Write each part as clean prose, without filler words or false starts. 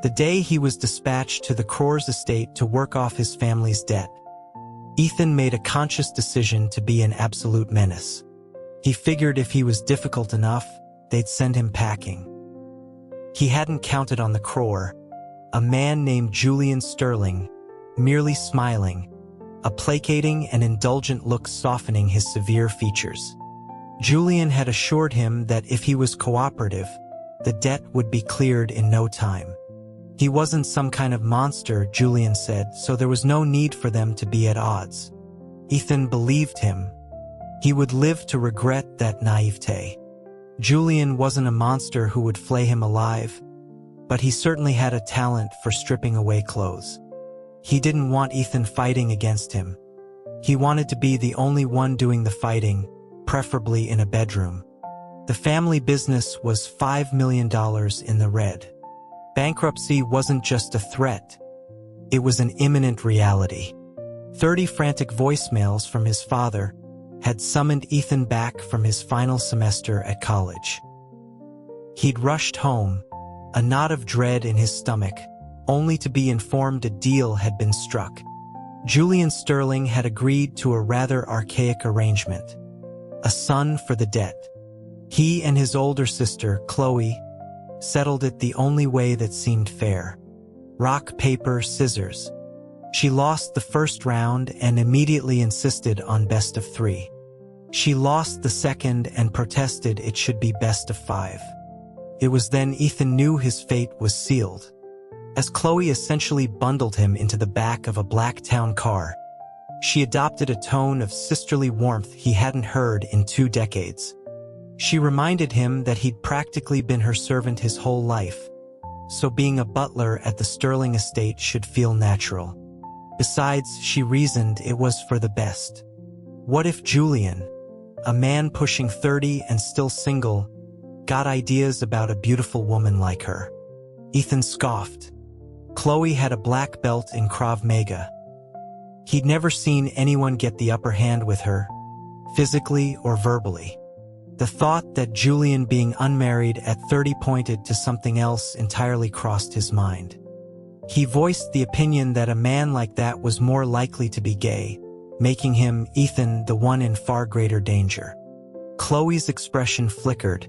The day he was dispatched to the Crores estate to work off his family's debt, Ethan made a conscious decision to be an absolute menace. He figured if he was difficult enough, they'd send him packing. He hadn't counted on the Crore, a man named Julian Sterling, merely smiling, a placating and indulgent look softening his severe features. Julian had assured him that if he was cooperative, the debt would be cleared in no time. He wasn't some kind of monster, Julian said, so there was no need for them to be at odds. Ethan believed him. He would live to regret that naivete. Julian wasn't a monster who would flay him alive, but he certainly had a talent for stripping away clothes. He didn't want Ethan fighting against him. He wanted to be the only one doing the fighting, preferably in a bedroom. The family business was $5 million in the red. Bankruptcy wasn't just a threat. It was an imminent reality. 30 frantic voicemails from his father had summoned Ethan back from his final semester at college. He'd rushed home, a knot of dread in his stomach, only to be informed a deal had been struck. Julian Sterling had agreed to a rather archaic arrangement. A son for the debt. He and his older sister, Chloe, settled it the only way that seemed fair. Rock, paper, scissors. She lost the first round and immediately insisted on best of 3. She lost the second and protested it should be best of 5. It was then Ethan knew his fate was sealed. As Chloe essentially bundled him into the back of a black town car, she adopted a tone of sisterly warmth he hadn't heard in 2 decades. She reminded him that he'd practically been her servant his whole life, so being a butler at the Sterling estate should feel natural. Besides, she reasoned it was for the best. What if Julian, a man pushing 30 and still single, got ideas about a beautiful woman like her? Ethan scoffed. Chloe had a black belt in Krav Maga. He'd never seen anyone get the upper hand with her, physically or verbally. The thought that Julian being unmarried at 30 pointed to something else entirely crossed his mind. He voiced the opinion that a man like that was more likely to be gay, making him, Ethan, the one in far greater danger. Chloe's expression flickered,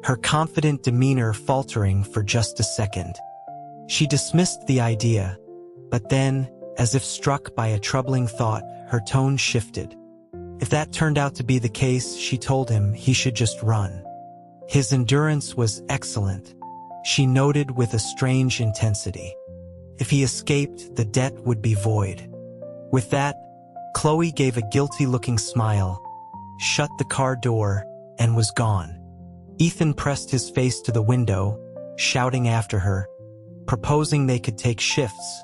her confident demeanor faltering for just a second. She dismissed the idea, but then, as if struck by a troubling thought, her tone shifted. If that turned out to be the case, she told him he should just run. His endurance was excellent, she noted with a strange intensity. If he escaped, the debt would be void. With that, Chloe gave a guilty-looking smile, shut the car door, and was gone. Ethan pressed his face to the window, shouting after her, proposing they could take shifts,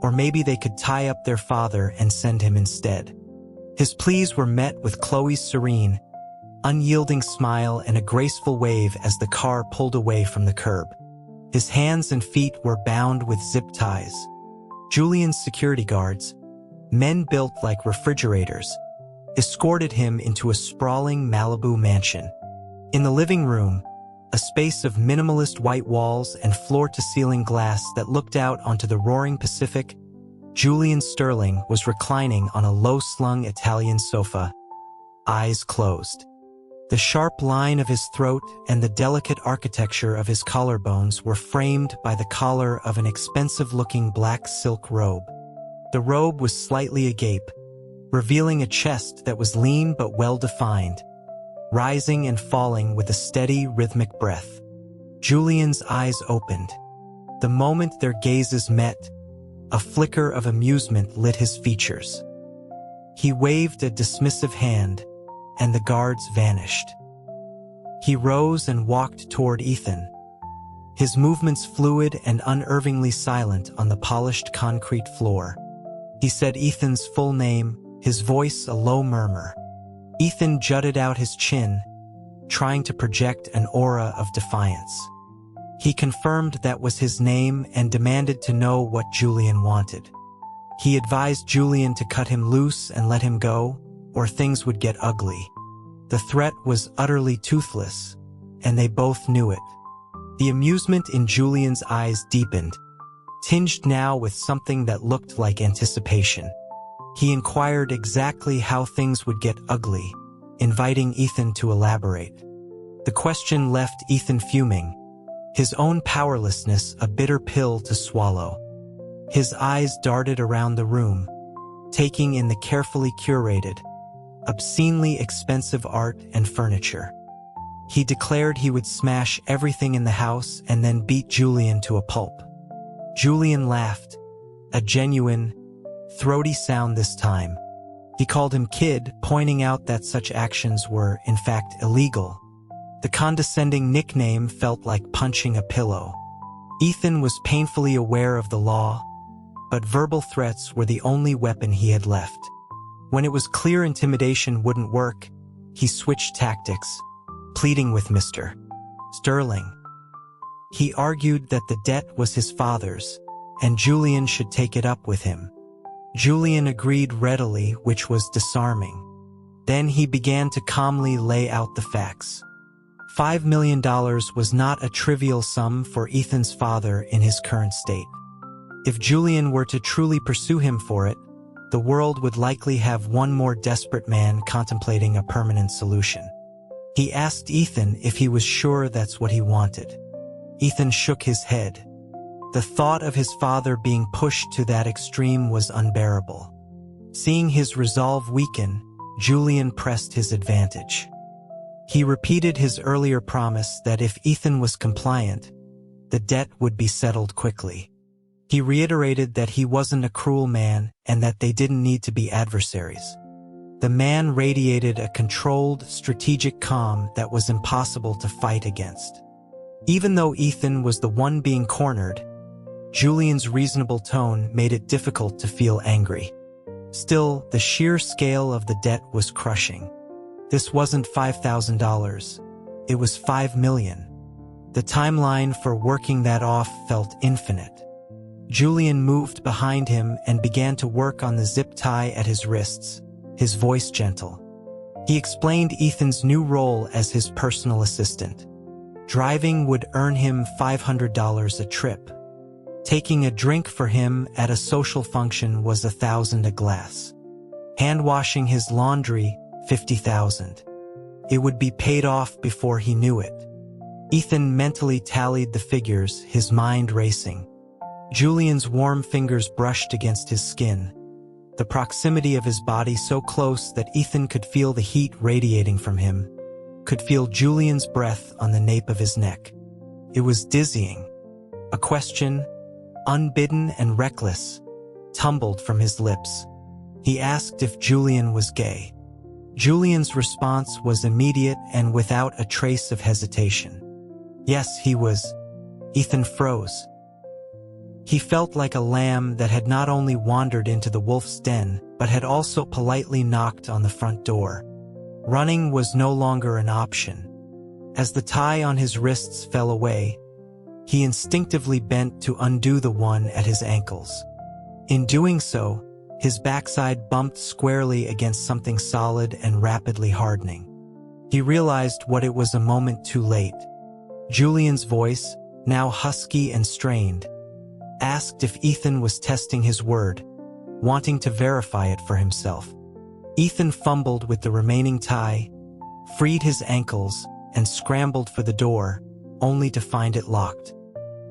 or maybe they could tie up their father and send him instead. His pleas were met with Chloe's serene, unyielding smile and a graceful wave as the car pulled away from the curb. His hands and feet were bound with zip ties. Julian's security guards, men built like refrigerators, escorted him into a sprawling Malibu mansion. In the living room, a space of minimalist white walls and floor-to-ceiling glass that looked out onto the roaring Pacific, Julian Sterling was reclining on a low-slung Italian sofa, eyes closed. The sharp line of his throat and the delicate architecture of his collarbones were framed by the collar of an expensive-looking black silk robe. The robe was slightly agape, revealing a chest that was lean but well-defined, rising and falling with a steady, rhythmic breath. Julian's eyes opened. The moment their gazes met, a flicker of amusement lit his features. He waved a dismissive hand, and the guards vanished. He rose and walked toward Ethan, his movements fluid and unnervingly silent on the polished concrete floor. He said Ethan's full name, his voice a low murmur. Ethan jutted out his chin, trying to project an aura of defiance. He confirmed that was his name and demanded to know what Julian wanted. He advised Julian to cut him loose and let him go, or things would get ugly. The threat was utterly toothless, and they both knew it. The amusement in Julian's eyes deepened, tinged now with something that looked like anticipation. He inquired exactly how things would get ugly, inviting Ethan to elaborate. The question left Ethan fuming, his own powerlessness a bitter pill to swallow. His eyes darted around the room, taking in the carefully curated, obscenely expensive art and furniture. He declared he would smash everything in the house and then beat Julian to a pulp. Julian laughed, a genuine, throaty sound this time. He called him kid, pointing out that such actions were, in fact, illegal. The condescending nickname felt like punching a pillow. Ethan was painfully aware of the law, but verbal threats were the only weapon he had left. When it was clear intimidation wouldn't work, he switched tactics, pleading with Mr. Sterling. He argued that the debt was his father's, and Julian should take it up with him. Julian agreed readily, which was disarming. Then he began to calmly lay out the facts. $5 million was not a trivial sum for Ethan's father in his current state. If Julian were to truly pursue him for it, the world would likely have one more desperate man contemplating a permanent solution. He asked Ethan if he was sure that's what he wanted. Ethan shook his head. The thought of his father being pushed to that extreme was unbearable. Seeing his resolve weaken, Julian pressed his advantage. He repeated his earlier promise that if Ethan was compliant, the debt would be settled quickly. He reiterated that he wasn't a cruel man and that they didn't need to be adversaries. The man radiated a controlled, strategic calm that was impossible to fight against. Even though Ethan was the one being cornered, Julian's reasonable tone made it difficult to feel angry. Still, the sheer scale of the debt was crushing. This wasn't $5,000. It was $5 million. The timeline for working that off felt infinite. Julian moved behind him and began to work on the zip tie at his wrists, his voice gentle. He explained Ethan's new role as his personal assistant. Driving would earn him $500 a trip. Taking a drink for him at a social function was $1,000 a glass. Hand-washing his laundry, $50,000. It would be paid off before he knew it. Ethan mentally tallied the figures, his mind racing. Julian's warm fingers brushed against his skin, the proximity of his body so close that Ethan could feel the heat radiating from him, could feel Julian's breath on the nape of his neck. It was dizzying. A question, unbidden and reckless, tumbled from his lips. He asked if Julian was gay. Julian's response was immediate and without a trace of hesitation. Yes, he was. Ethan froze. He felt like a lamb that had not only wandered into the wolf's den, but had also politely knocked on the front door. Running was no longer an option. As the tie on his wrists fell away, he instinctively bent to undo the one at his ankles. In doing so, his backside bumped squarely against something solid and rapidly hardening. He realized what it was a moment too late. Julian's voice, now husky and strained, asked if Ethan was testing his word, wanting to verify it for himself. Ethan fumbled with the remaining tie, freed his ankles, and scrambled for the door, only to find it locked.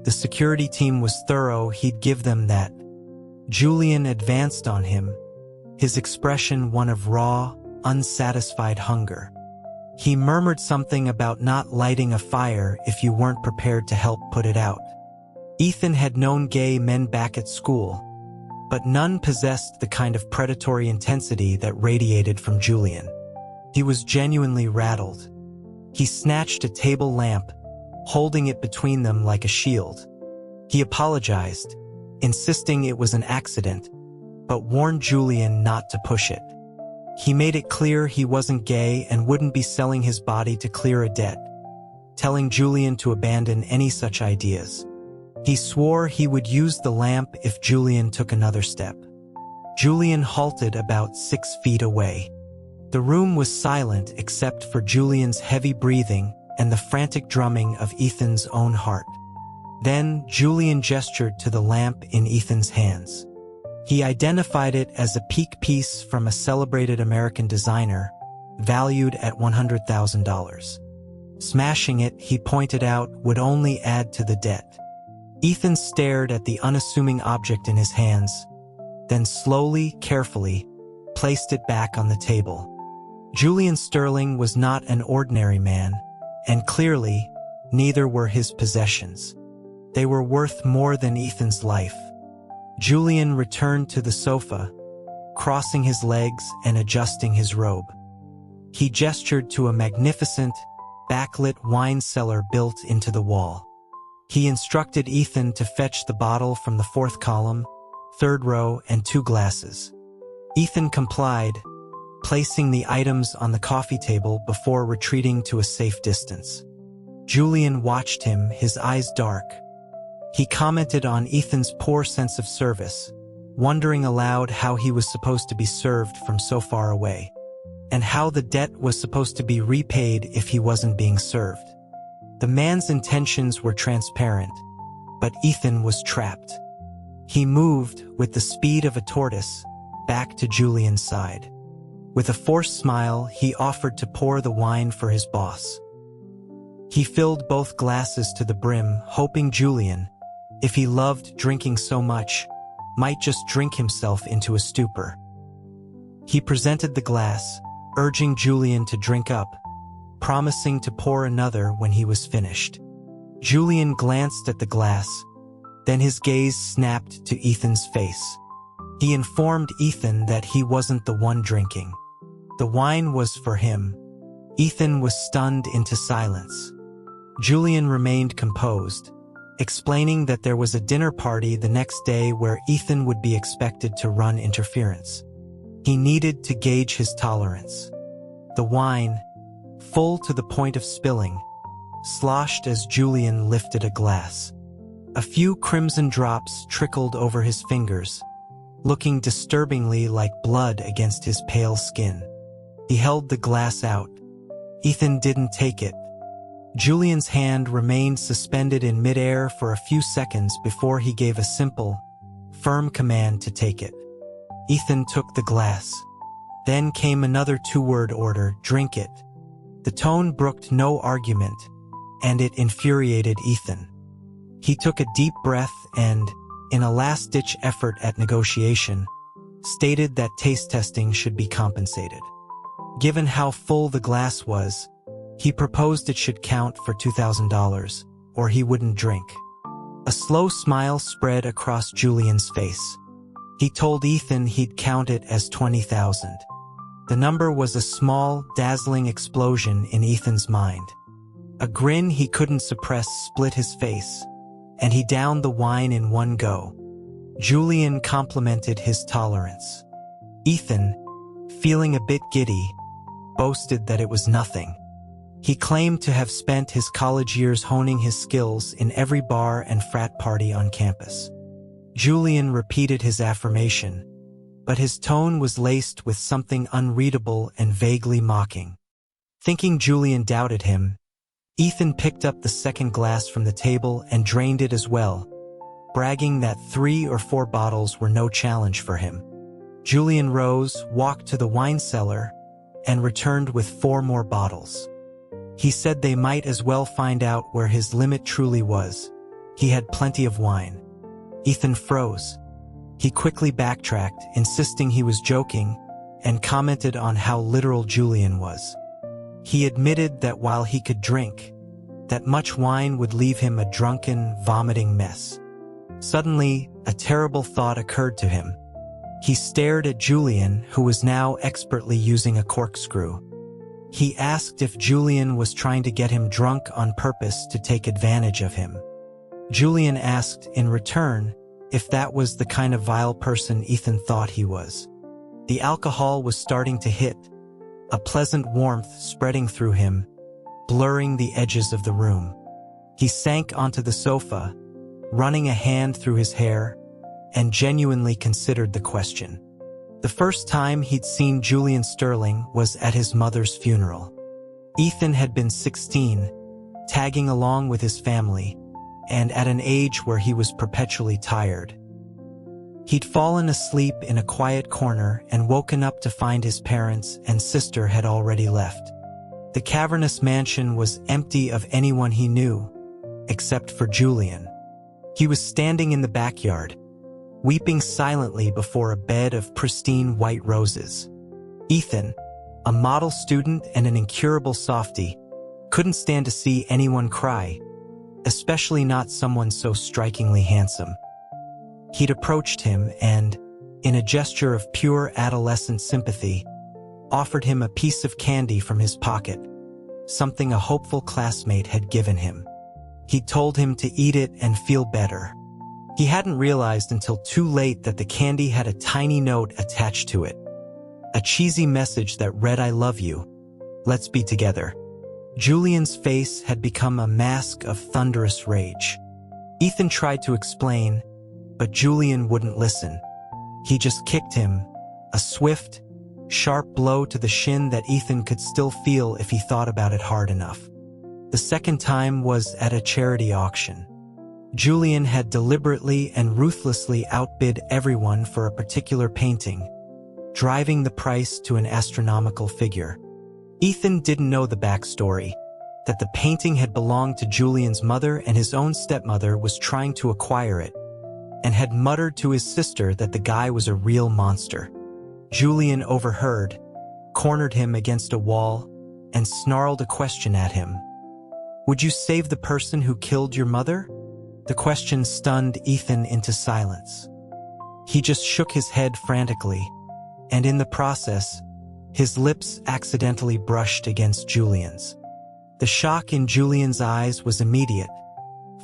The security team was thorough, he'd give them that. Julian advanced on him, his expression one of raw, unsatisfied hunger. He murmured something about not lighting a fire if you weren't prepared to help put it out. Ethan had known gay men back at school, but none possessed the kind of predatory intensity that radiated from Julian. He was genuinely rattled. He snatched a table lamp, holding it between them like a shield. He apologized, insisting it was an accident, but warned Julian not to push it. He made it clear he wasn't gay and wouldn't be selling his body to clear a debt, telling Julian to abandon any such ideas. He swore he would use the lamp if Julian took another step. Julian halted about 6 feet away. The room was silent except for Julian's heavy breathing and the frantic drumming of Ethan's own heart. Then Julian gestured to the lamp in Ethan's hands. He identified it as a peak piece from a celebrated American designer, valued at $100,000. Smashing it, he pointed out, would only add to the debt. Ethan stared at the unassuming object in his hands, then slowly, carefully, placed it back on the table. Julian Sterling was not an ordinary man, and clearly, neither were his possessions. They were worth more than Ethan's life. Julian returned to the sofa, crossing his legs and adjusting his robe. He gestured to a magnificent, backlit wine cellar built into the wall. He instructed Ethan to fetch the bottle from the 4th column, 3rd row, and 2 glasses. Ethan complied, placing the items on the coffee table before retreating to a safe distance. Julian watched him, his eyes dark. He commented on Ethan's poor sense of service, wondering aloud how he was supposed to be served from so far away, and how the debt was supposed to be repaid if he wasn't being served. The man's intentions were transparent, but Ethan was trapped. He moved, with the speed of a tortoise, back to Julian's side. With a forced smile, he offered to pour the wine for his boss. He filled both glasses to the brim, hoping Julian, if he loved drinking so much, might just drink himself into a stupor. He presented the glass, urging Julian to drink up, promising to pour another when he was finished. Julian glanced at the glass, then his gaze snapped to Ethan's face. He informed Ethan that he wasn't the one drinking. The wine was for him. Ethan was stunned into silence. Julian remained composed, explaining that there was a dinner party the next day where Ethan would be expected to run interference. He needed to gauge his tolerance. The wine, full to the point of spilling, sloshed as Julian lifted a glass. A few crimson drops trickled over his fingers, looking disturbingly like blood against his pale skin. He held the glass out. Ethan didn't take it. Julian's hand remained suspended in midair for a few seconds before he gave a simple, firm command to take it. Ethan took the glass. Then came another 2-word order, "Drink it." The tone brooked no argument, and it infuriated Ethan. He took a deep breath and, in a last-ditch effort at negotiation, stated that taste testing should be compensated. Given how full the glass was, he proposed it should count for $2,000, or he wouldn't drink. A slow smile spread across Julian's face. He told Ethan he'd count it as $20,000. The number was a small, dazzling explosion in Ethan's mind. A grin he couldn't suppress split his face, and he downed the wine in one go. Julian complimented his tolerance. Ethan, feeling a bit giddy, boasted that it was nothing. He claimed to have spent his college years honing his skills in every bar and frat party on campus. Julian repeated his affirmation, but his tone was laced with something unreadable and vaguely mocking. Thinking Julian doubted him, Ethan picked up the second glass from the table and drained it as well, bragging that 3 or 4 bottles were no challenge for him. Julian rose, walked to the wine cellar, and returned with 4 more bottles. He said they might as well find out where his limit truly was. He had plenty of wine. Ethan froze. He quickly backtracked, insisting he was joking, and commented on how literal Julian was. He admitted that while he could drink, that much wine would leave him a drunken, vomiting mess. Suddenly, a terrible thought occurred to him. He stared at Julian, who was now expertly using a corkscrew. He asked if Julian was trying to get him drunk on purpose to take advantage of him. Julian asked, in return, if that was the kind of vile person Ethan thought he was. The alcohol was starting to hit, a pleasant warmth spreading through him, blurring the edges of the room. He sank onto the sofa, running a hand through his hair, and genuinely considered the question. The first time he'd seen Julian Sterling was at his mother's funeral. Ethan had been 16, tagging along with his family, and at an age where he was perpetually tired. He'd fallen asleep in a quiet corner and woken up to find his parents and sister had already left. The cavernous mansion was empty of anyone he knew, except for Julian. He was standing in the backyard, weeping silently before a bed of pristine white roses. Ethan, a model student and an incurable softie, couldn't stand to see anyone cry, especially not someone so strikingly handsome. He'd approached him and, in a gesture of pure adolescent sympathy, offered him a piece of candy from his pocket, something a hopeful classmate had given him. He told him to eat it and feel better. He hadn't realized until too late that the candy had a tiny note attached to it. A cheesy message that read, "I love you. Let's be together." Julian's face had become a mask of thunderous rage. Ethan tried to explain, but Julian wouldn't listen. He just kicked him, a swift, sharp blow to the shin that Ethan could still feel if he thought about it hard enough. The second time was at a charity auction. Julian had deliberately and ruthlessly outbid everyone for a particular painting, driving the price to an astronomical figure. Ethan didn't know the backstory, that the painting had belonged to Julian's mother and his own stepmother was trying to acquire it, and had muttered to his sister that the guy was a real monster. Julian overheard, cornered him against a wall, and snarled a question at him. "Would you save the person who killed your mother?" The question stunned Ethan into silence. He just shook his head frantically, and in the process, his lips accidentally brushed against Julian's. The shock in Julian's eyes was immediate,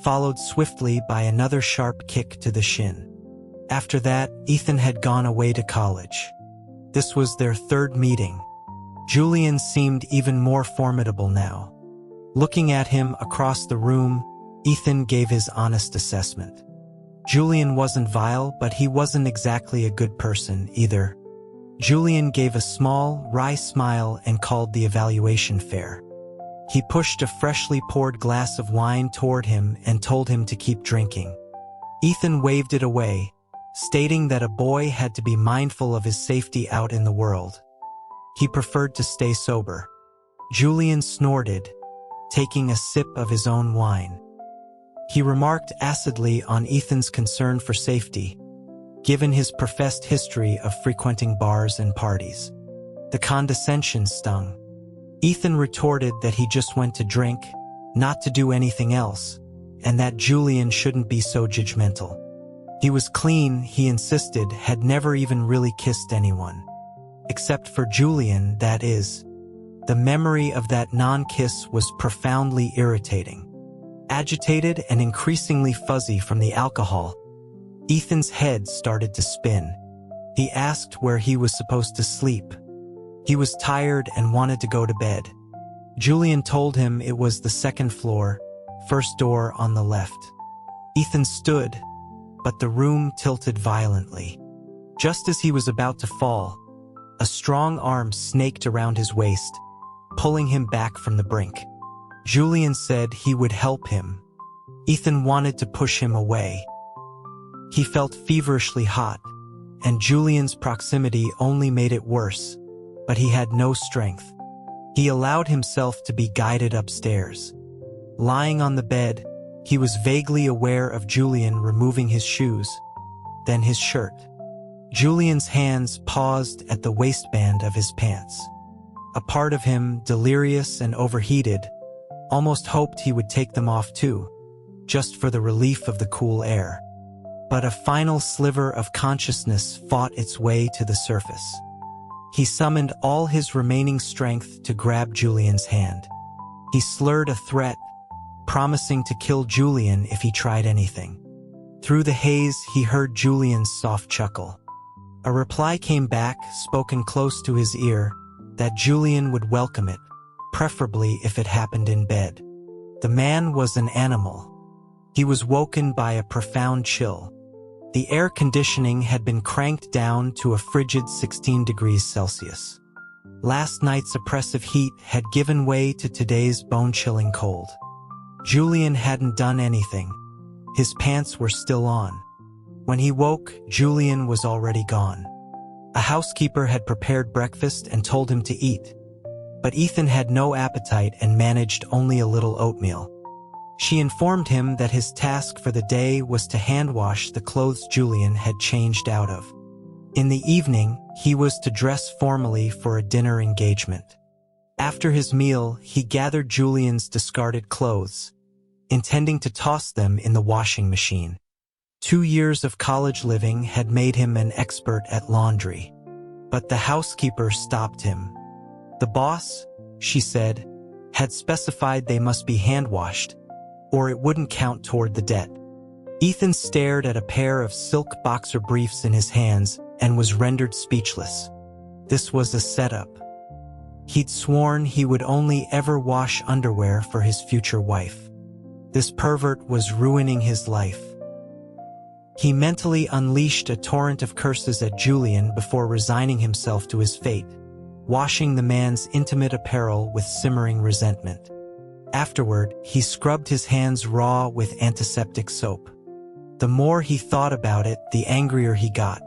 followed swiftly by another sharp kick to the shin. After that, Ethan had gone away to college. This was their third meeting. Julian seemed even more formidable now. Looking at him across the room, Ethan gave his honest assessment. Julian wasn't vile, but he wasn't exactly a good person either. Julian gave a small, wry smile and called the evaluation fair. He pushed a freshly poured glass of wine toward him and told him to keep drinking. Ethan waved it away, stating that a boy had to be mindful of his safety out in the world. He preferred to stay sober. Julian snorted, taking a sip of his own wine. He remarked acidly on Ethan's concern for safety, given his professed history of frequenting bars and parties. The condescension stung. Ethan retorted that he just went to drink, not to do anything else, and that Julian shouldn't be so judgmental. He was clean, he insisted, had never even really kissed anyone. Except for Julian, that is. The memory of that non-kiss was profoundly irritating. Agitated and increasingly fuzzy from the alcohol, Ethan's head started to spin. He asked where he was supposed to sleep. He was tired and wanted to go to bed. Julian told him it was the second floor, first door on the left. Ethan stood, but the room tilted violently. Just as he was about to fall, a strong arm snaked around his waist, pulling him back from the brink. Julian said he would help him. Ethan wanted to push him away. He felt feverishly hot, and Julian's proximity only made it worse, but he had no strength. He allowed himself to be guided upstairs. Lying on the bed, he was vaguely aware of Julian removing his shoes, then his shirt. Julian's hands paused at the waistband of his pants. A part of him, delirious and overheated, almost hoped he would take them off too, just for the relief of the cool air. But a final sliver of consciousness fought its way to the surface. He summoned all his remaining strength to grab Julian's hand. He slurred a threat, promising to kill Julian if he tried anything. Through the haze, he heard Julian's soft chuckle. A reply came back, spoken close to his ear, that Julian would welcome it, preferably if it happened in bed. The man was an animal. He was woken by a profound chill. The air conditioning had been cranked down to a frigid 16 degrees Celsius. Last night's oppressive heat had given way to today's bone-chilling cold. Julian hadn't done anything, His pants were still on. When he woke, Julian was already gone. A housekeeper had prepared breakfast and told him to eat. But Ethan had no appetite and managed only a little oatmeal. She informed him that his task for the day was to hand-wash the clothes Julian had changed out of. In the evening, he was to dress formally for a dinner engagement. After his meal, he gathered Julian's discarded clothes, intending to toss them in the washing machine. 2 years of college living had made him an expert at laundry. But the housekeeper stopped him. The boss, she said, had specified they must be hand-washed, or it wouldn't count toward the debt. Ethan stared at a pair of silk boxer briefs in his hands and was rendered speechless. This was a setup. He'd sworn he would only ever wash underwear for his future wife. This pervert was ruining his life. He mentally unleashed a torrent of curses at Julian before resigning himself to his fate, washing the man's intimate apparel with simmering resentment. Afterward, he scrubbed his hands raw with antiseptic soap. The more he thought about it, the angrier he got.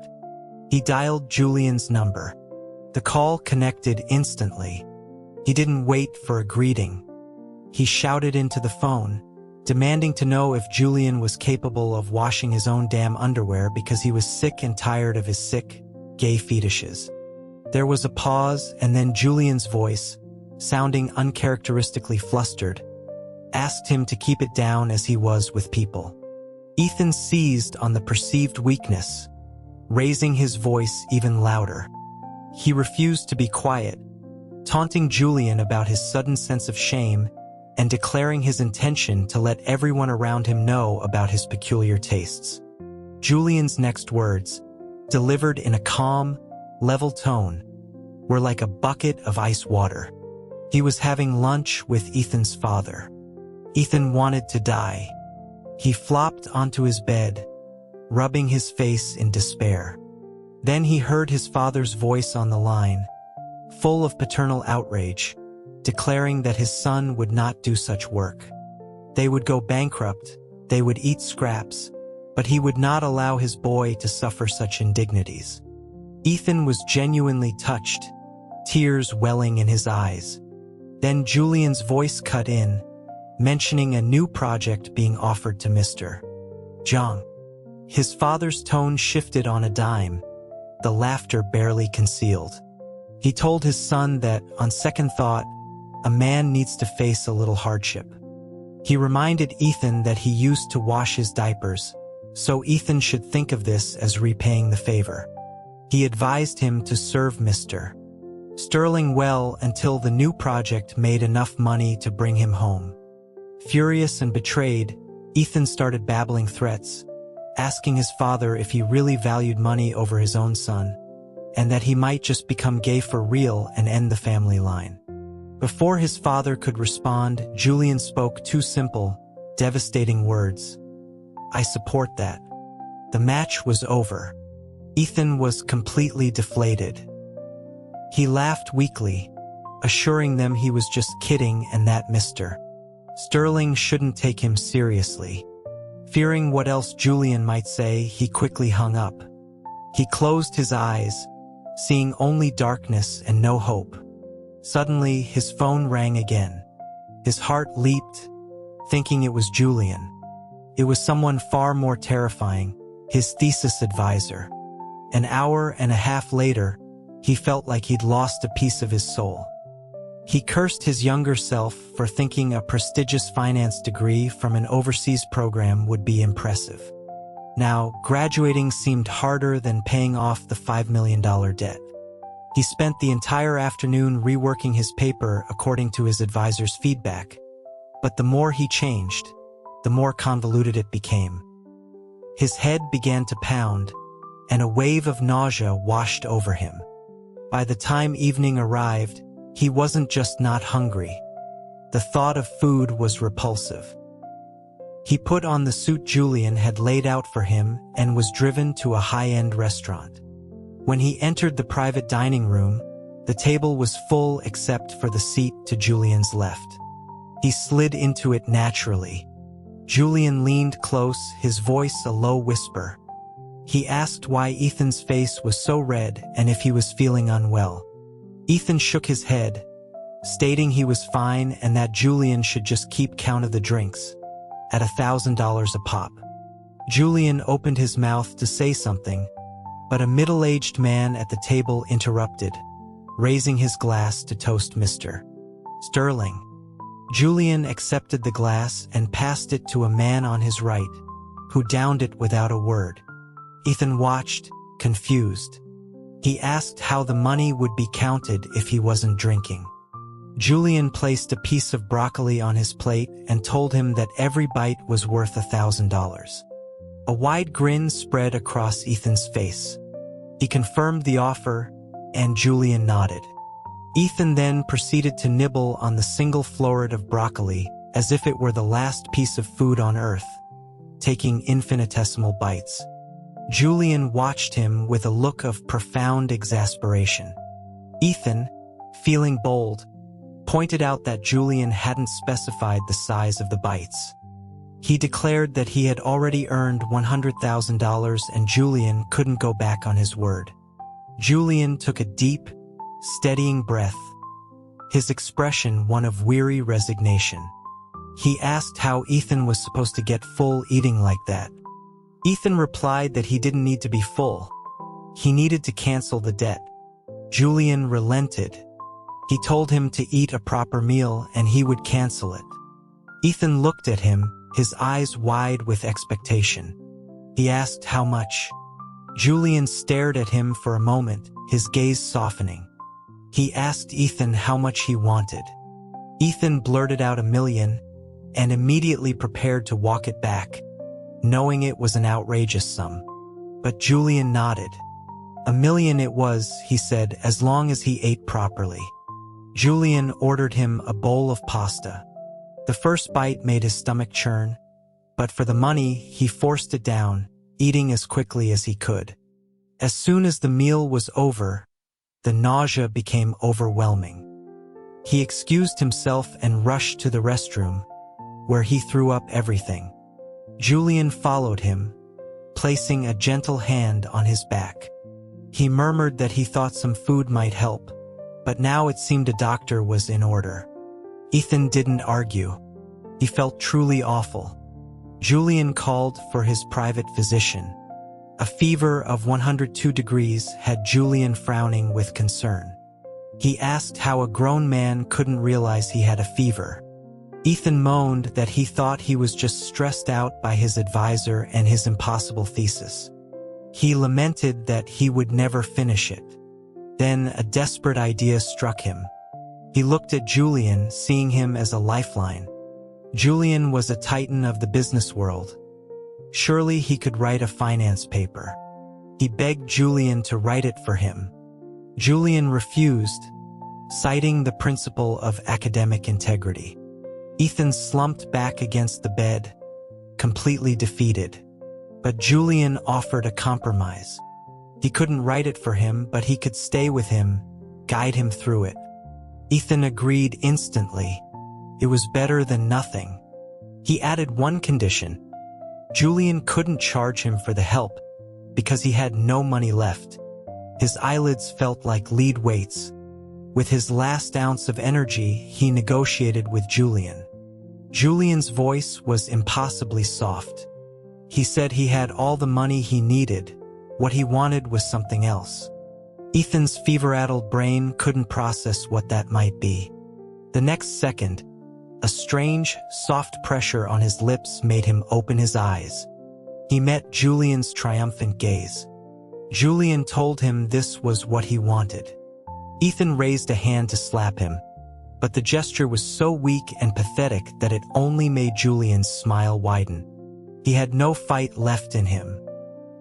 He dialed Julian's number. The call connected instantly. He didn't wait for a greeting. He shouted into the phone, demanding to know if Julian was capable of washing his own damn underwear because he was sick and tired of his sick, gay fetishes. There was a pause, and then Julian's voice, sounding uncharacteristically flustered, asked him to keep it down as he was with people. Ethan seized on the perceived weakness, raising his voice even louder. He refused to be quiet, taunting Julian about his sudden sense of shame and declaring his intention to let everyone around him know about his peculiar tastes. Julian's next words, delivered in a calm, level tone, were like a bucket of ice water. He was having lunch with Ethan's father. Ethan wanted to die. He flopped onto his bed, rubbing his face in despair. Then he heard his father's voice on the line, full of paternal outrage, declaring that his son would not do such work. They would go bankrupt, they would eat scraps, but he would not allow his boy to suffer such indignities. Ethan was genuinely touched, tears welling in his eyes. Then Julian's voice cut in, mentioning a new project being offered to Mr. Zhang. His father's tone shifted on a dime, the laughter barely concealed. He told his son that, on second thought, a man needs to face a little hardship. He reminded Ethan that he used to wash his diapers, so Ethan should think of this as repaying the favor. He advised him to serve Mr. Sterling well until the new project made enough money to bring him home. Furious and betrayed, Ethan started babbling threats, asking his father if he really valued money over his own son, and that he might just become gay for real and end the family line. Before his father could respond, Julian spoke two simple, devastating words. "I support that." The match was over. Ethan was completely deflated. He laughed weakly, assuring them he was just kidding and that Mr. Sterling shouldn't take him seriously. Fearing what else Julian might say, he quickly hung up. He closed his eyes, seeing only darkness and no hope. Suddenly, his phone rang again. His heart leaped, thinking it was Julian. It was someone far more terrifying, his thesis advisor. An hour and a half later, he felt like he'd lost a piece of his soul. He cursed his younger self for thinking a prestigious finance degree from an overseas program would be impressive. Now, graduating seemed harder than paying off the $5 million debt. He spent the entire afternoon reworking his paper according to his advisor's feedback, but the more he changed, the more convoluted it became. His head began to pound, and a wave of nausea washed over him. By the time evening arrived, he wasn't just not hungry. The thought of food was repulsive. He put on the suit Julian had laid out for him and was driven to a high-end restaurant. When he entered the private dining room, the table was full except for the seat to Julian's left. He slid into it naturally. Julian leaned close, his voice a low whisper. He asked why Ethan's face was so red and if he was feeling unwell. Ethan shook his head, stating he was fine and that Julian should just keep count of the drinks, at $1,000 a pop. Julian opened his mouth to say something, but a middle-aged man at the table interrupted, raising his glass to toast Mr. Sterling. Julian accepted the glass and passed it to a man on his right, who downed it without a word. Ethan watched, confused. He asked how the money would be counted if he wasn't drinking. Julian placed a piece of broccoli on his plate and told him that every bite was worth $1,000. A wide grin spread across Ethan's face. He confirmed the offer, and Julian nodded. Ethan then proceeded to nibble on the single floret of broccoli as if it were the last piece of food on earth, taking infinitesimal bites. Julian watched him with a look of profound exasperation. Ethan, feeling bold, pointed out that Julian hadn't specified the size of the bites. He declared that he had already earned $100,000 and Julian couldn't go back on his word. Julian took a deep, steadying breath, his expression one of weary resignation. He asked how Ethan was supposed to get full eating like that. Ethan replied that he didn't need to be full. He needed to cancel the debt. Julian relented. He told him to eat a proper meal and he would cancel it. Ethan looked at him, his eyes wide with expectation. He asked how much. Julian stared at him for a moment, his gaze softening. He asked Ethan how much he wanted. Ethan blurted out $1 million and immediately prepared to walk it back, knowing it was an outrageous sum. But Julian nodded. $1 million it was, he said, as long as he ate properly. Julian ordered him a bowl of pasta. The first bite made his stomach churn, but for the money, he forced it down, eating as quickly as he could. As soon as the meal was over, the nausea became overwhelming. He excused himself and rushed to the restroom, where he threw up everything. Julian followed him, placing a gentle hand on his back. He murmured that he thought some food might help, but now it seemed a doctor was in order. Ethan didn't argue. He felt truly awful. Julian called for his private physician. A fever of 102 degrees had Julian frowning with concern. He asked how a grown man couldn't realize he had a fever. Ethan moaned that he thought he was just stressed out by his advisor and his impossible thesis. He lamented that he would never finish it. Then a desperate idea struck him. He looked at Julian, seeing him as a lifeline. Julian was a titan of the business world. Surely he could write a finance paper. He begged Julian to write it for him. Julian refused, citing the principle of academic integrity. Ethan slumped back against the bed, completely defeated. But Julian offered a compromise. He couldn't write it for him, but he could stay with him, guide him through it. Ethan agreed instantly. It was better than nothing. He added one condition. Julian couldn't charge him for the help, because he had no money left. His eyelids felt like lead weights. With his last ounce of energy, he negotiated with Julian. Julian's voice was impossibly soft. He said he had all the money he needed. What he wanted was something else. Ethan's fever-addled brain couldn't process what that might be. The next second, a strange, soft pressure on his lips made him open his eyes. He met Julian's triumphant gaze. Julian told him this was what he wanted. Ethan raised a hand to slap him, but the gesture was so weak and pathetic that it only made Julian's smile widen. He had no fight left in him.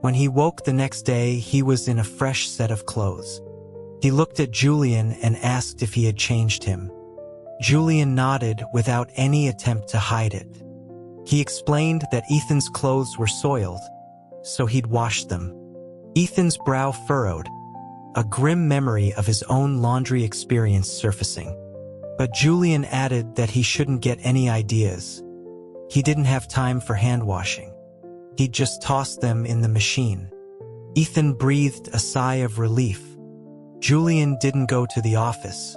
When he woke the next day, he was in a fresh set of clothes. He looked at Julian and asked if he had changed him. Julian nodded without any attempt to hide it. He explained that Ethan's clothes were soiled, so he'd washed them. Ethan's brow furrowed, a grim memory of his own laundry experience surfacing. But Julian added that he shouldn't get any ideas. He didn't have time for hand washing. He'd just tossed them in the machine. Ethan breathed a sigh of relief. Julian didn't go to the office.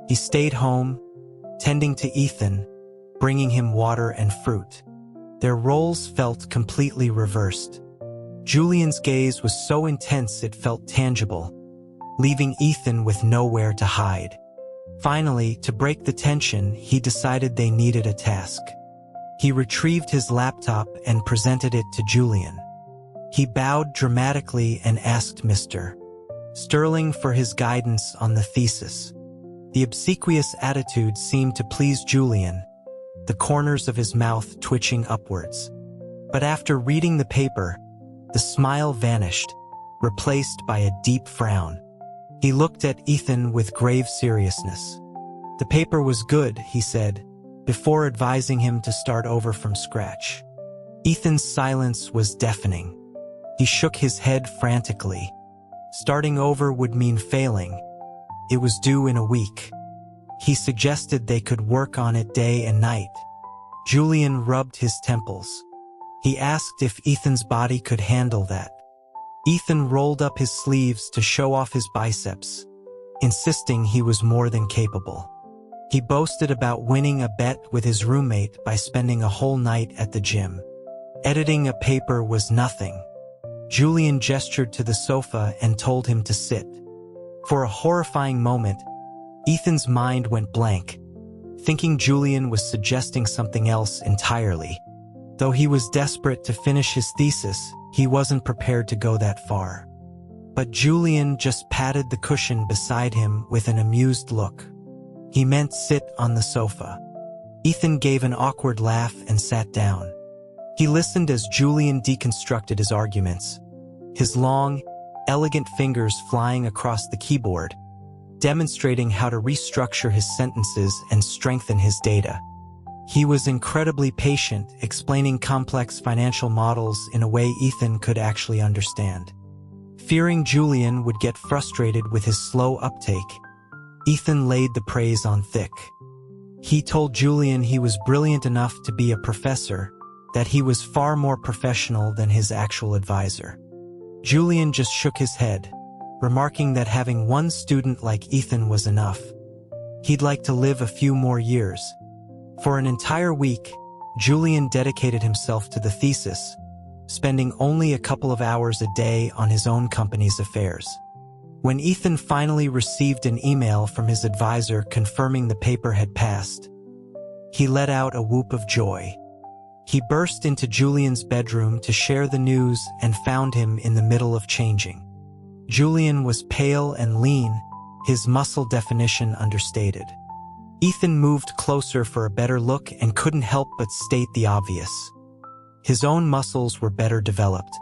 He stayed home, tending to Ethan, bringing him water and fruit. Their roles felt completely reversed. Julian's gaze was so intense it felt tangible, leaving Ethan with nowhere to hide. Finally, to break the tension, he decided they needed a task. He retrieved his laptop and presented it to Julian. He bowed dramatically and asked Mr. Sterling for his guidance on the thesis. The obsequious attitude seemed to please Julian, the corners of his mouth twitching upwards. But after reading the paper, the smile vanished, replaced by a deep frown. He looked at Ethan with grave seriousness. The paper was good, he said, before advising him to start over from scratch. Ethan's silence was deafening. He shook his head frantically. Starting over would mean failing. It was due in a week. He suggested they could work on it day and night. Julian rubbed his temples. He asked if Ethan's body could handle that. Ethan rolled up his sleeves to show off his biceps, insisting he was more than capable. He boasted about winning a bet with his roommate by spending a whole night at the gym. Editing a paper was nothing. Julian gestured to the sofa and told him to sit. For a horrifying moment, Ethan's mind went blank, thinking Julian was suggesting something else entirely. Though he was desperate to finish his thesis, he wasn't prepared to go that far. But Julian just patted the cushion beside him with an amused look. He meant sit on the sofa. Ethan gave an awkward laugh and sat down. He listened as Julian deconstructed his arguments, his long, elegant fingers flying across the keyboard, demonstrating how to restructure his sentences and strengthen his data. He was incredibly patient, explaining complex financial models in a way Ethan could actually understand. Fearing Julian would get frustrated with his slow uptake, Ethan laid the praise on thick. He told Julian he was brilliant enough to be a professor, that he was far more professional than his actual advisor. Julian just shook his head, remarking that having one student like Ethan was enough. He'd like to live a few more years. For an entire week, Julian dedicated himself to the thesis, spending only a couple of hours a day on his own company's affairs. When Ethan finally received an email from his advisor confirming the paper had passed, he let out a whoop of joy. He burst into Julian's bedroom to share the news and found him in the middle of changing. Julian was pale and lean, his muscle definition understated. Ethan moved closer for a better look and couldn't help but state the obvious. His own muscles were better developed.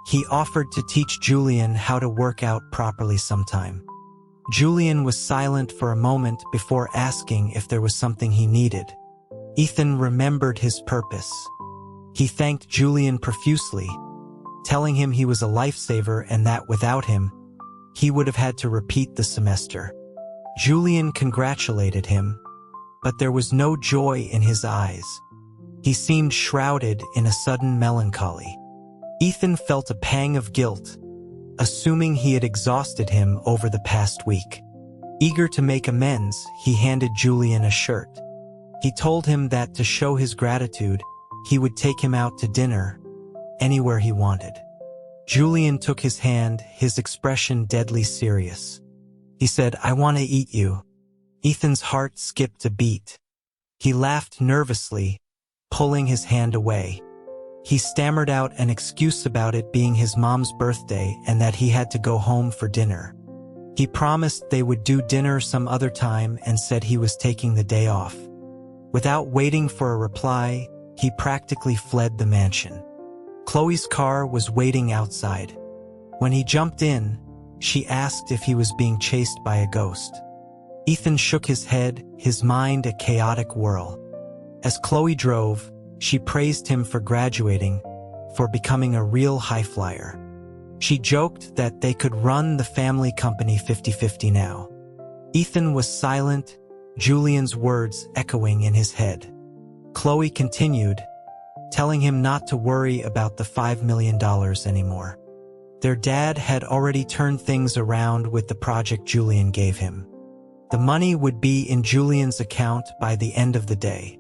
He offered to teach Julian how to work out properly sometime. Julian was silent for a moment before asking if there was something he needed. Ethan remembered his purpose. He thanked Julian profusely, telling him he was a lifesaver and that without him, he would have had to repeat the semester. Julian congratulated him, but there was no joy in his eyes. He seemed shrouded in a sudden melancholy. Ethan felt a pang of guilt, assuming he had exhausted him over the past week. Eager to make amends, he handed Julian a shirt. He told him that to show his gratitude, he would take him out to dinner, anywhere he wanted. Julian took his hand, his expression deadly serious. He said, "I want to eat you." Ethan's heart skipped a beat. He laughed nervously, pulling his hand away. He stammered out an excuse about it being his mom's birthday and that he had to go home for dinner. He promised they would do dinner some other time and said he was taking the day off. Without waiting for a reply, he practically fled the mansion. Chloe's car was waiting outside. When he jumped in, she asked if he was being chased by a ghost. Ethan shook his head, his mind a chaotic whirl. As Chloe drove, she praised him for graduating, for becoming a real high flyer. She joked that they could run the family company 50-50 now. Ethan was silent, Julian's words echoing in his head. Chloe continued, telling him not to worry about the $5 million anymore. Their dad had already turned things around with the project Julian gave him. The money would be in Julian's account by the end of the day.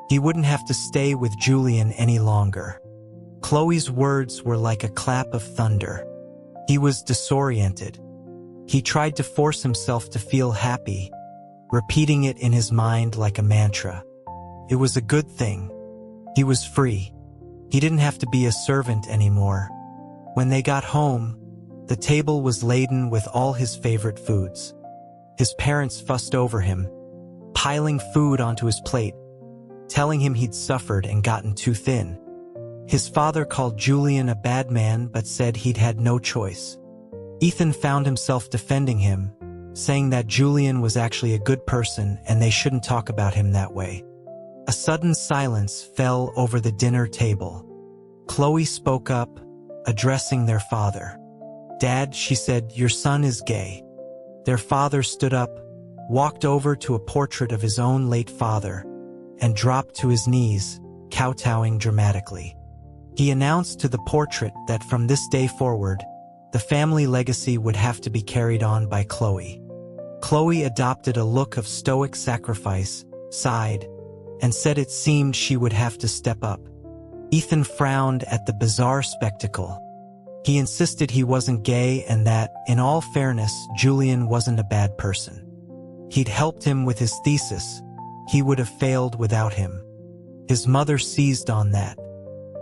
He wouldn't have to stay with Julian any longer. Chloe's words were like a clap of thunder. He was disoriented. He tried to force himself to feel happy, repeating it in his mind like a mantra. It was a good thing. He was free. He didn't have to be a servant anymore. When they got home, the table was laden with all his favorite foods. His parents fussed over him, piling food onto his plate, telling him he'd suffered and gotten too thin. His father called Julian a bad man but said he'd had no choice. Ethan found himself defending him, saying that Julian was actually a good person and they shouldn't talk about him that way. A sudden silence fell over the dinner table. Chloe spoke up, addressing their father. "Dad," she said, "your son is gay." Their father stood up, walked over to a portrait of his own late father, and dropped to his knees, kowtowing dramatically. He announced to the portrait that from this day forward, the family legacy would have to be carried on by Chloe. Chloe adopted a look of stoic sacrifice, sighed, and said it seemed she would have to step up. Ethan frowned at the bizarre spectacle. He insisted he wasn't gay and that, in all fairness, Julian wasn't a bad person. He'd helped him with his thesis. He would have failed without him. His mother seized on that.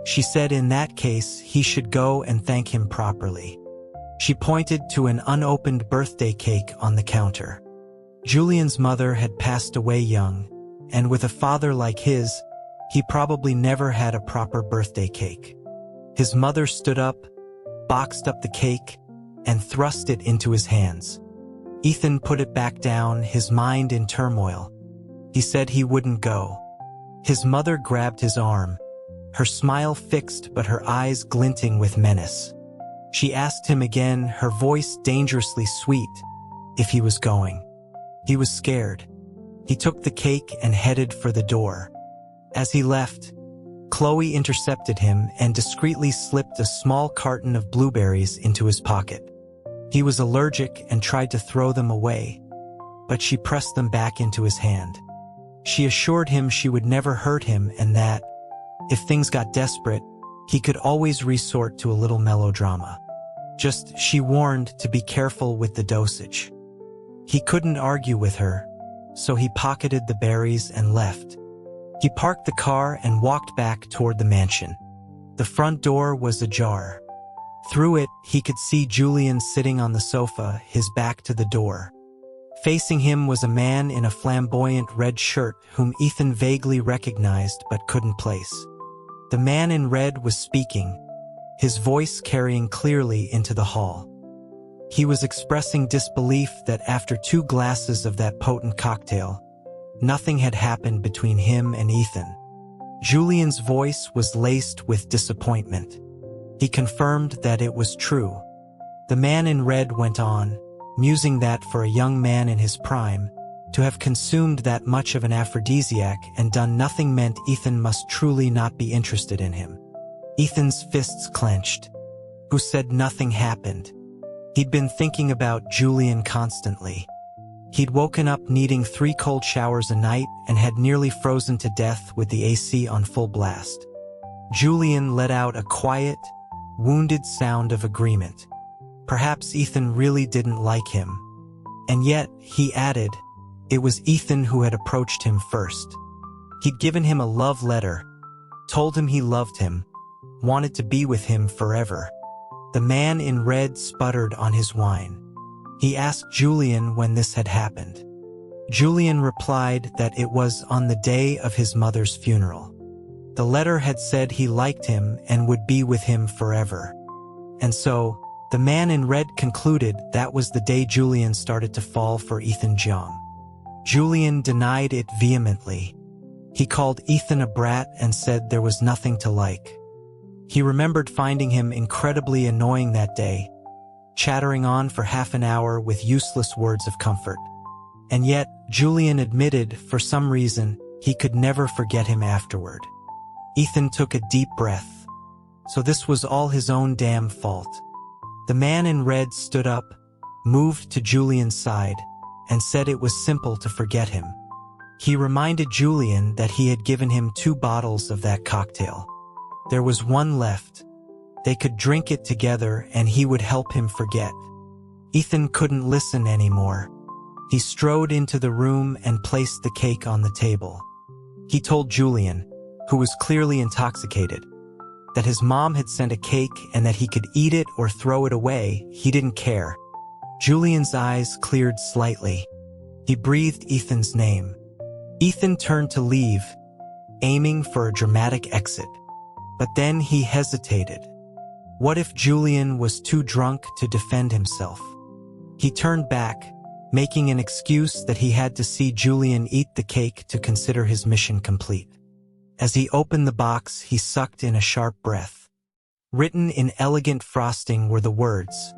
She said in that case he should go and thank him properly. She pointed to an unopened birthday cake on the counter. Julian's mother had passed away young, and with a father like his, he probably never had a proper birthday cake. His mother stood up, boxed up the cake, and thrust it into his hands. Ethan put it back down, his mind in turmoil. He said he wouldn't go. His mother grabbed his arm, her smile fixed but her eyes glinting with menace. She asked him again, her voice dangerously sweet, if he was going. He was scared. He took the cake and headed for the door. As he left, Chloe intercepted him and discreetly slipped a small carton of blueberries into his pocket. He was allergic and tried to throw them away, but she pressed them back into his hand. She assured him she would never hurt him and that, if things got desperate, he could always resort to a little melodrama. Just, she warned, to be careful with the dosage. He couldn't argue with her, so he pocketed the berries and left. He parked the car and walked back toward the mansion. The front door was ajar. Through it, he could see Julian sitting on the sofa, his back to the door. Facing him was a man in a flamboyant red shirt whom Ethan vaguely recognized but couldn't place. The man in red was speaking, his voice carrying clearly into the hall. He was expressing disbelief that after 2 glasses of that potent cocktail, nothing had happened between him and Ethan. Julian's voice was laced with disappointment. He confirmed that it was true. The man in red went on, musing that for a young man in his prime, to have consumed that much of an aphrodisiac and done nothing meant Ethan must truly not be interested in him. Ethan's fists clenched. Who said nothing happened? He'd been thinking about Julian constantly. He'd woken up needing 3 cold showers a night and had nearly frozen to death with the AC on full blast. Julian let out a quiet, wounded sound of agreement. Perhaps Ethan really didn't like him. And yet, he added, it was Ethan who had approached him first. He'd given him a love letter, told him he loved him, wanted to be with him forever. The man in red sputtered on his wine. He asked Julian when this had happened. Julian replied that it was on the day of his mother's funeral. The letter had said he liked him and would be with him forever. And so, the man in red concluded that was the day Julian started to fall for Ethan Jung. Julian denied it vehemently. He called Ethan a brat and said there was nothing to like. He remembered finding him incredibly annoying that day, chattering on for half an hour with useless words of comfort. And yet, Julian admitted, for some reason, he could never forget him afterward. Ethan took a deep breath. So this was all his own damn fault. The man in red stood up, moved to Julian's side, and said it was simple to forget him. He reminded Julian that he had given him 2 bottles of that cocktail. There was one left. They could drink it together and he would help him forget. Ethan couldn't listen anymore. He strode into the room and placed the cake on the table. He told Julian, who was clearly intoxicated, that his mom had sent a cake and that he could eat it or throw it away. He didn't care. Julian's eyes cleared slightly. He breathed Ethan's name. Ethan turned to leave, aiming for a dramatic exit. But then he hesitated. What if Julian was too drunk to defend himself? He turned back, making an excuse that he had to see Julian eat the cake to consider his mission complete. As he opened the box, he sucked in a sharp breath. Written in elegant frosting were the words,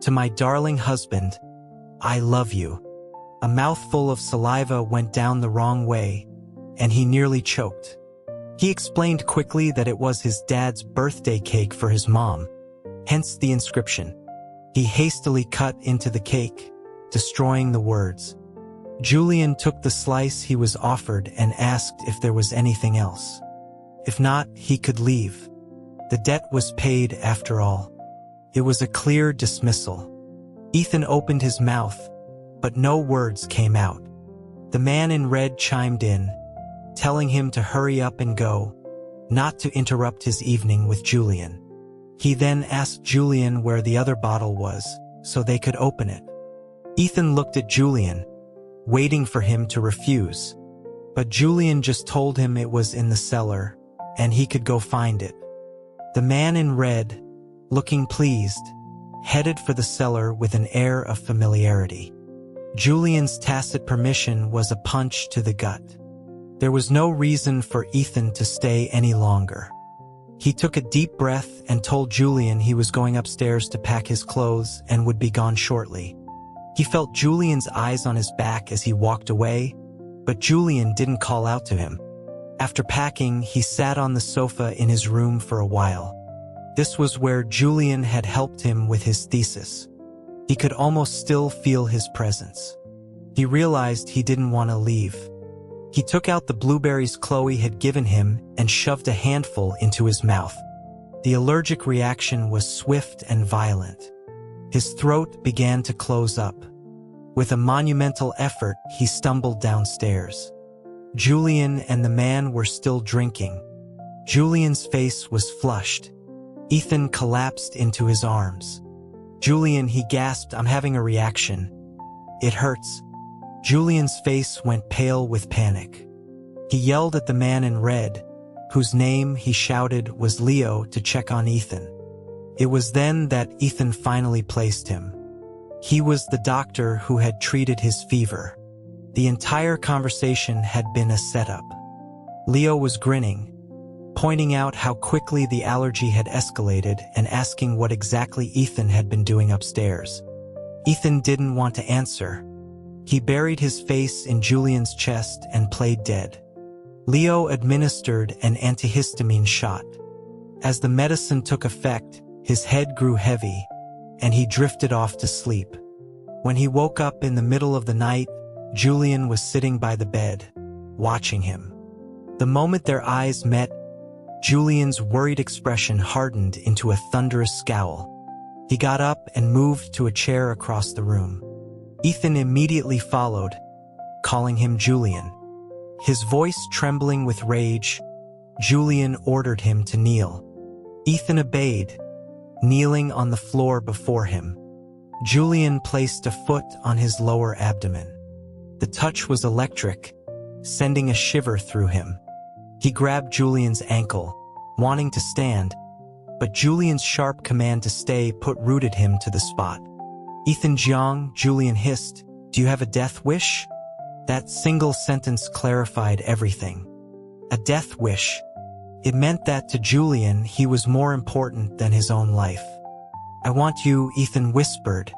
"To my darling husband, I love you." A mouthful of saliva went down the wrong way, and he nearly choked. He explained quickly that it was his dad's birthday cake for his mom, hence the inscription. He hastily cut into the cake, destroying the words. Julian took the slice he was offered and asked if there was anything else. If not, he could leave. The debt was paid after all. It was a clear dismissal. Ethan opened his mouth, but no words came out. The man in red chimed in, telling him to hurry up and go, not to interrupt his evening with Julian. He then asked Julian where the other bottle was, so they could open it. Ethan looked at Julian, waiting for him to refuse. But Julian just told him it was in the cellar, and he could go find it. The man in red, looking pleased, headed for the cellar with an air of familiarity. Julian's tacit permission was a punch to the gut. There was no reason for Ethan to stay any longer. He took a deep breath and told Julian he was going upstairs to pack his clothes and would be gone shortly. He felt Julian's eyes on his back as he walked away, but Julian didn't call out to him. After packing, he sat on the sofa in his room for a while. This was where Julian had helped him with his thesis. He could almost still feel his presence. He realized he didn't want to leave. He took out the blueberries Chloe had given him and shoved a handful into his mouth. The allergic reaction was swift and violent. His throat began to close up. With a monumental effort, he stumbled downstairs. Julian and the man were still drinking. Julian's face was flushed. Ethan collapsed into his arms. "Julian," he gasped, "I'm having a reaction. It hurts." Julian's face went pale with panic. He yelled at the man in red, whose name, he shouted, was Leo, to check on Ethan. It was then that Ethan finally placed him. He was the doctor who had treated his fever. The entire conversation had been a setup. Leo was grinning, pointing out how quickly the allergy had escalated and asking what exactly Ethan had been doing upstairs. Ethan didn't want to answer. He buried his face in Julian's chest and played dead. Leo administered an antihistamine shot. As the medicine took effect, his head grew heavy, and he drifted off to sleep. When he woke up in the middle of the night, Julian was sitting by the bed, watching him. The moment their eyes met, Julian's worried expression hardened into a thunderous scowl. He got up and moved to a chair across the room. Ethan immediately followed, calling him Julian. His voice trembling with rage, Julian ordered him to kneel. Ethan obeyed, kneeling on the floor before him. Julian placed a foot on his lower abdomen. The touch was electric, sending a shiver through him. He grabbed Julian's ankle, wanting to stand, but Julian's sharp command to stay put rooted him to the spot. "Ethan Jiang," Julian hissed, "do you have a death wish?" That single sentence clarified everything. A death wish. It meant that to Julian he was more important than his own life. "I want you," Ethan whispered.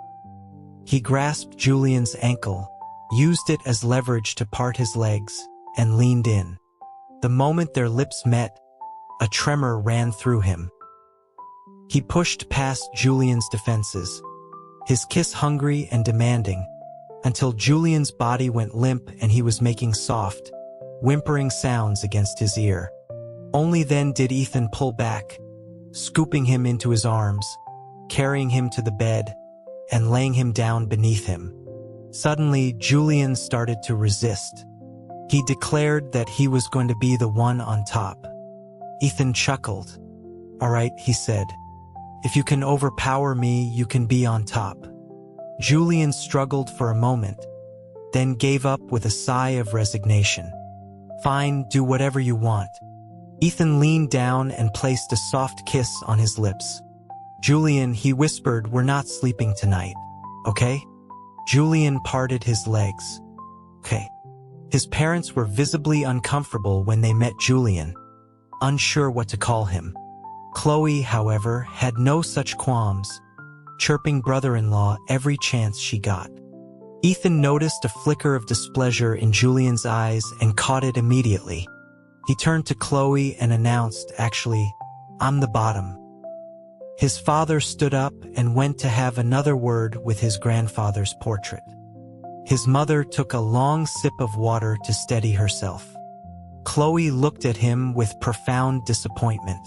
He grasped Julian's ankle, used it as leverage to part his legs, and leaned in. The moment their lips met, A tremor ran through him. He pushed past Julian's defenses, his kiss hungry and demanding, until Julian's body went limp and he was making soft, whimpering sounds against his ear. Only then did Ethan pull back, scooping him into his arms, carrying him to the bed, and laying him down beneath him. Suddenly, Julian started to resist. He declared that he was going to be the one on top. Ethan chuckled. "All right," he said. "If you can overpower me, you can be on top." Julian struggled for a moment, then gave up with a sigh of resignation. "Fine, do whatever you want." Ethan leaned down and placed a soft kiss on his lips. "Julian," he whispered, "we're not sleeping tonight, okay?" Julian parted his legs. "Okay." His parents were visibly uncomfortable when they met Julian, unsure what to call him. Chloe, however, had no such qualms, chirping brother-in-law every chance she got. Ethan noticed a flicker of displeasure in Julian's eyes and caught it immediately. He turned to Chloe and announced, "Actually, I'm the bottom." His father stood up and went to have another word with his grandfather's portrait. His mother took a long sip of water to steady herself. Chloe looked at him with profound disappointment.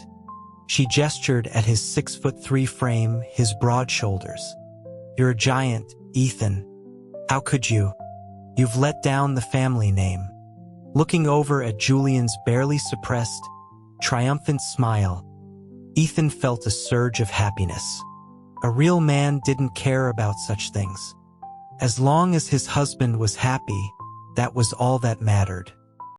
She gestured at his 6'3" frame, his broad shoulders. "You're a giant, Ethan. How could you? You've let down the family name." Looking over at Julian's barely suppressed, triumphant smile, Ethan felt a surge of happiness. A real man didn't care about such things. As long as his husband was happy, that was all that mattered.